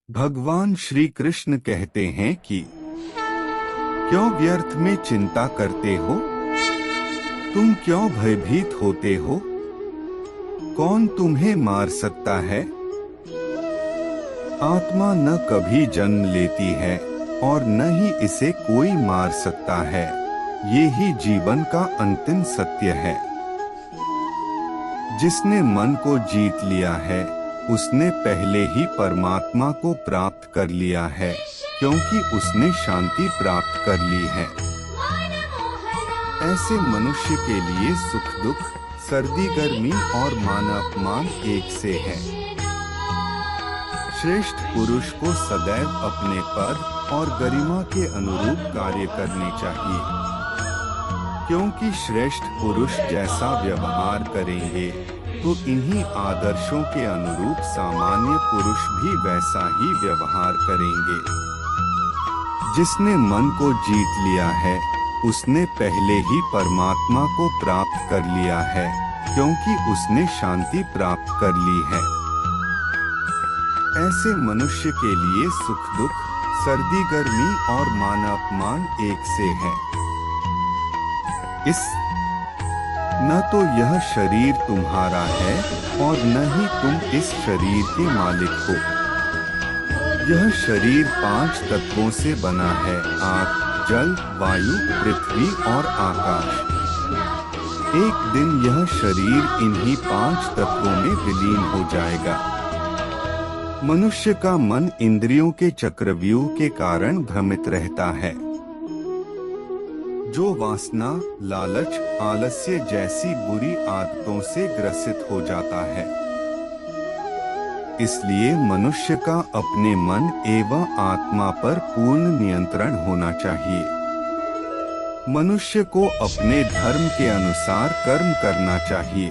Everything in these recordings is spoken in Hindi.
भगवान श्री कृष्ण कहते हैं कि क्यों व्यर्थ में चिंता करते हो? तुम क्यों भयभीत होते हो? कौन तुम्हें मार सकता है? आत्मा न कभी जन्म लेती है और न ही इसे कोई मार सकता है। ये ही जीवन का अंतिम सत्य है। जिसने मन को जीत लिया है उसने पहले ही परमात्मा को प्राप्त कर लिया है, क्योंकि उसने शांति प्राप्त कर ली है। ऐसे मनुष्य के लिए सुख दुख, सर्दी गर्मी और मान अपमान एक से है। श्रेष्ठ पुरुष को सदैव अपने पद और गरिमा के अनुरूप कार्य करने चाहिए, क्योंकि श्रेष्ठ पुरुष जैसा व्यवहार करेंगे तो इन्हीं आदर्शों के अनुरूप सामान्य पुरुष भी वैसा ही व्यवहार करेंगे। जिसने मन को जीत लिया है उसने पहले ही परमात्मा को प्राप्त कर लिया है, क्योंकि उसने शांति प्राप्त कर ली है। ऐसे मनुष्य के लिए सुख दुख, सर्दी गर्मी और मान अपमान एक से है। न तो यह शरीर तुम्हारा है और न ही तुम इस शरीर के मालिक हो। यह शरीर 5 तत्वों से बना है: आग, जल, वायु, पृथ्वी और आकाश। एक दिन यह शरीर इन्हीं 5 तत्वों में विलीन हो जाएगा। मनुष्य का मन इंद्रियों के चक्रव्यूह के कारण भ्रमित रहता है। जो वासना, लालच, आलस्य जैसी बुरी आदतों से ग्रसित हो जाता है। इसलिए मनुष्य का अपने मन एवं आत्मा पर पूर्ण नियंत्रण होना चाहिए। मनुष्य को अपने धर्म के अनुसार कर्म करना चाहिए।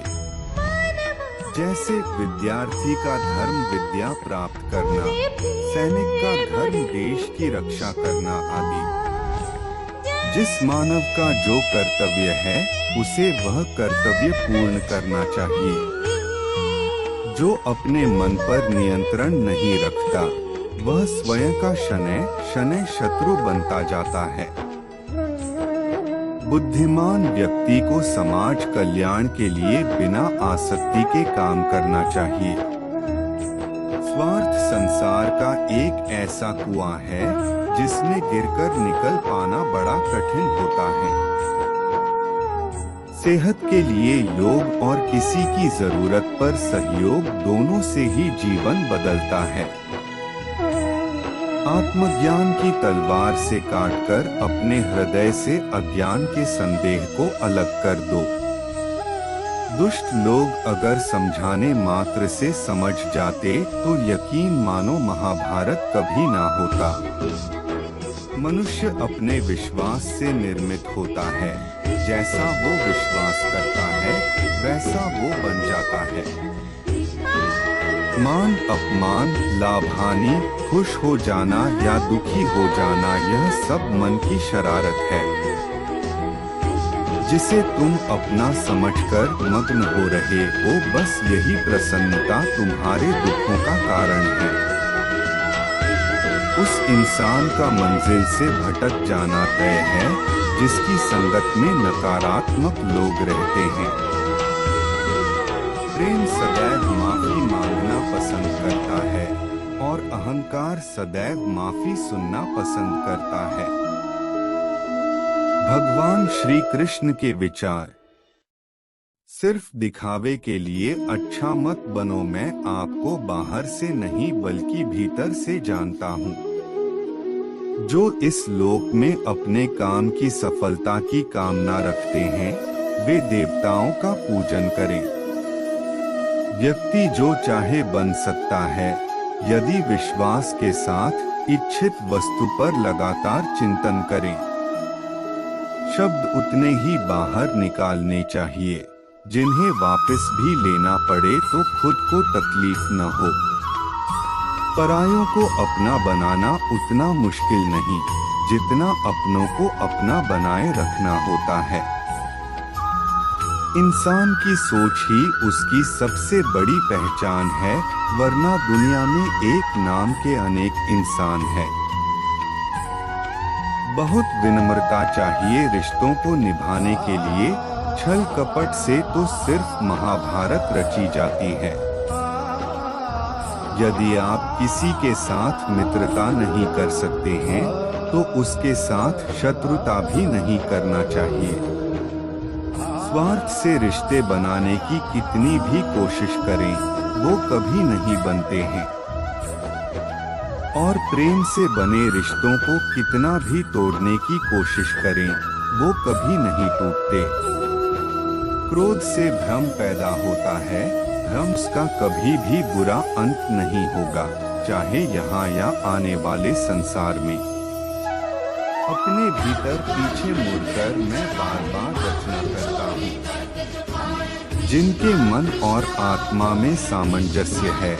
जैसे विद्यार्थी का धर्म विद्या प्राप्त करना, सैनिक का धर्म देश की रक्षा करना आदि। जिस मानव का जो कर्तव्य है उसे वह कर्तव्य पूर्ण करना चाहिए। जो अपने मन पर नियंत्रण नहीं रखता वह स्वयं का शनैः शनैः शत्रु बनता जाता है। बुद्धिमान व्यक्ति को समाज कल्याण के लिए बिना आसक्ति के काम करना चाहिए। स्वार्थ संसार का एक ऐसा कुआं है जिसमें गिरकर निकल पाना बड़ा कठिन होता है। सेहत के लिए योग और किसी की जरूरत पर सहयोग दोनों से ही जीवन बदलता है। आत्मज्ञान की तलवार से काटकर अपने हृदय से अज्ञान के संदेह को अलग कर दो। दुष्ट लोग अगर समझाने मात्र से समझ जाते तो यकीन मानो महाभारत कभी ना होता। मनुष्य अपने विश्वास से निर्मित होता है। जैसा वो विश्वास करता है वैसा वो बन जाता है। मान अपमान, लाभ हानि, खुश हो जाना या दुखी हो जाना, यह सब मन की शरारत है जिसे तुम अपना समझकर मग्न हो रहे हो। बस यही प्रसन्नता तुम्हारे दुखों का कारण है। उस इंसान का मंजिल से भटक जाना तय है जिसकी संगत में नकारात्मक लोग रहते हैं। प्रेम सदैव माफी मांगना पसंद करता है और अहंकार सदैव माफी सुनना पसंद करता है। भगवान श्री कृष्ण के विचार: सिर्फ दिखावे के लिए अच्छा मत बनो। मैं आपको बाहर से नहीं बल्कि भीतर से जानता हूँ। जो इस लोक में अपने काम की सफलता की कामना रखते हैं वे देवताओं का पूजन करें। व्यक्ति जो चाहे बन सकता है यदि विश्वास के साथ इच्छित वस्तु पर लगातार चिंतन करें। शब्द उतने ही बाहर निकालने चाहिए जिन्हें वापस भी लेना पड़े तो खुद को तकलीफ न हो। परायों को अपना बनाना उतना मुश्किल नहीं जितना अपनों को अपना बनाए रखना होता है। इंसान की सोच ही उसकी सबसे बड़ी पहचान है, वरना दुनिया में एक नाम के अनेक इंसान हैं। बहुत विनम्रता चाहिए रिश्तों को निभाने के लिए, छल कपट से तो सिर्फ महाभारत रची जाती है। यदि आप किसी के साथ मित्रता नहीं कर सकते हैं, तो उसके साथ शत्रुता भी नहीं करना चाहिए। स्वार्थ से रिश्ते बनाने की कितनी भी कोशिश करें, वो कभी नहीं बनते हैं। और प्रेम से बने रिश्तों को कितना भी तोड़ने की कोशिश करें, वो कभी नहीं टूटते। क्रोध से भ्रम पैदा होता है, भ्रम का कभी भी बुरा अंत नहीं होगा, चाहे यहाँ या आने वाले संसार में। अपने भीतर पीछे मुड़कर मैं बार बार रचना करता हूँ। जिनके मन और आत्मा में सामंजस्य है,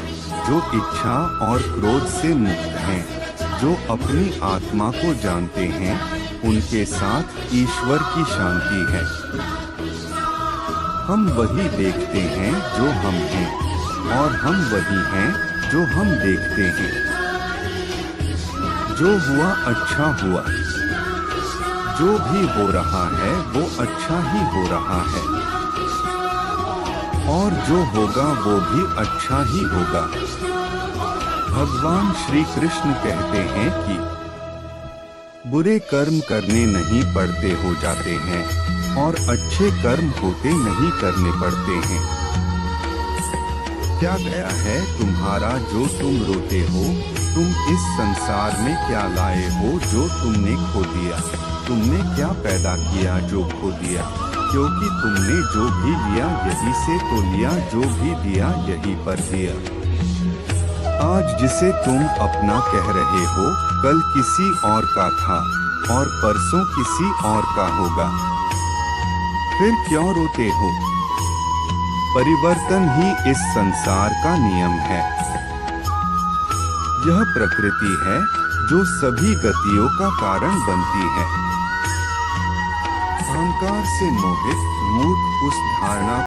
जो इच्छा और क्रोध से मुक्त हैं, जो अपनी आत्मा को जानते हैं, उनके साथ ईश्वर की शांति है। हम वही देखते हैं जो हम हैं, और हम वही हैं जो हम देखते हैं। जो हुआ अच्छा हुआ, जो भी हो रहा है वो अच्छा ही हो रहा है, और जो होगा वो भी अच्छा ही होगा। भगवान श्री कृष्ण कहते हैं कि बुरे कर्म करने नहीं पड़ते हो जाते हैं, और अच्छे कर्म होते नहीं करने पड़ते हैं। क्या गया है तुम्हारा जो तुम रोते हो, तुम इस संसार में क्या लाए हो जो तुमने खो दिया, तुमने क्या पैदा किया जो खो दिया, क्योंकि तुमने जो भी लिया यही से तो लिया, जो भी दिया यही पर दिया। आज जिसे तुम अपना कह रहे हो, कल किसी और का था, और परसों किसी और का होगा। फिर क्यों रोते हो? परिवर्तन ही इस संसार का नियम है। यह प्रकृति है जो सभी गतियों का कारण बनती है। अहंकार से मोहित मूर्ख उस धारणा